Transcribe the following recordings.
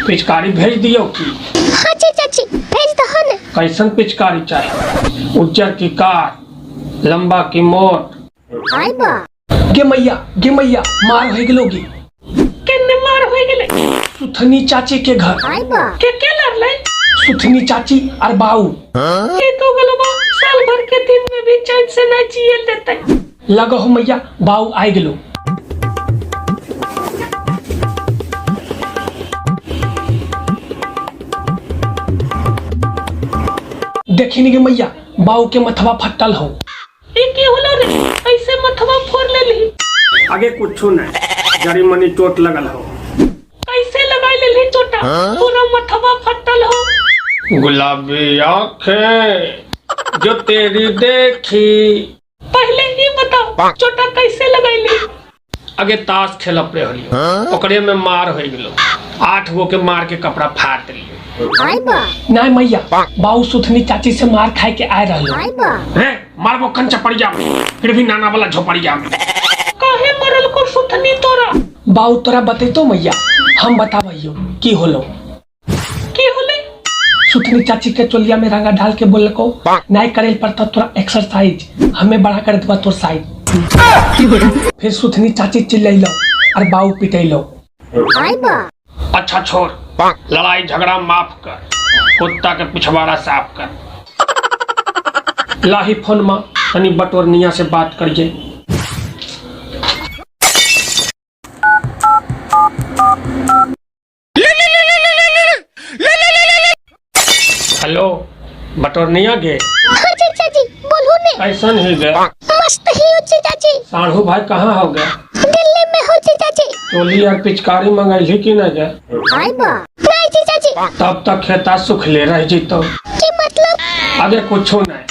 पिचकारी भेज दियो की? हाँ चाची भेज दो न। कैसन पिचकारी चाहिए? उज्जर की कार, लंबा की मोट? आई बा गे मैया मार हो गेलोगी। केने मार हो गेले? सुथनी चाची के घर। आई बा के लड़ले? सुथनी चाची और बाऊ। के तो गलबा साल भर के दिन में भी चैन से न जिए देते। लगो हो मैया बाऊ आई गेलो। देखी नहीं गे मैया बाऊ के मथवा फटल हो। ई की होलो रे? ऐसे मथवा फोड़ लेली? आगे कुछ नहीं, जरी मनी चोट लगल हो। कैसे लगाई लेली चोटा? पूरा मथवा फटल हो। गुलाबी आंखें जो तेरी देखी। पहले ही बताओ चोटा कैसे लगाईली? आगे ताश खेलब रे हलियो, ओकरे में मार हो गेलो। 8 गो के मार के कपड़ा फाड़ दियो। आई बा नहीं मैया बाऊ सुथनी चाची से मार खाए के आए रहलो। आई बा रे मारबो कंचा पड़ जा, फिर भी नाना वाला झोपड़िया में। काहे मरल को सुथनी तोरा? बाऊ तोरा बतेतो मैया, हम बताबहियो की होलो। की होले? सुथनी चाची के चोलिया में रंगा डाल के बोल को नहीं करे पड़ता तोरा एक्सरसाइज, हमें बड़ा कर देबा तोर साइज। फिर सुथनी चाची चिल्लैलो और बाऊ पिटैलो। आई बा अच्छा छोड़, लड़ाई झगड़ा माफ कर, कुत्ता के पिछवाड़ा साफ कर। लाही फोन में तनी बटोरनिया से बात करिए। हेलो बटोरनिया गे। हाँ चाची बोलो ने। कैसन ही गे? मस्त ही हो चाची। साढ़ू भाई कहाँ हो गए? दिल्ली में हो चाची। चोली और पिचकारी मंगैली की न गे? आई बा नहीं चाची। तब तक खेता सुखले रह जीतो। की मतलब? आगे कुछो नहीं,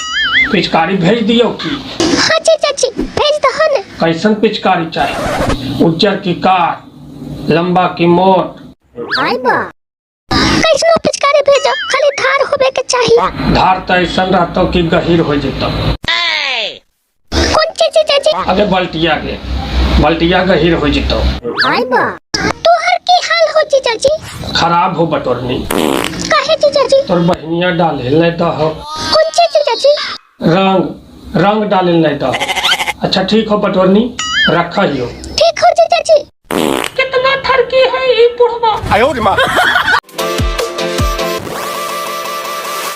पिचकारी भेज दियो की? हाँ चाची भेज दो न। कैसन पिचकारी चाहिए? उज्जर की कार, लंबा की मोट? आई बा कैसनो पिचकारी भेजो, खाली धार होबे के चाहिए। धार तो ऐसा रहता कि गहीर हो जेतो। कौन चीज चाची? आगे बल्टिया गहीर हो जेतो। आई बा तोहर की हाल हो चाची? खराब हो बटोरनी। काहे चाची? तोर बहनिया डाले नहीं तो हो। कौन चीज चाची? रंग डाले नहीं तो। अच्छा ठीक हो बटोरनी, रखा हियो। ठीक हो चाची। कितना थरकी है ये बुढ़वा।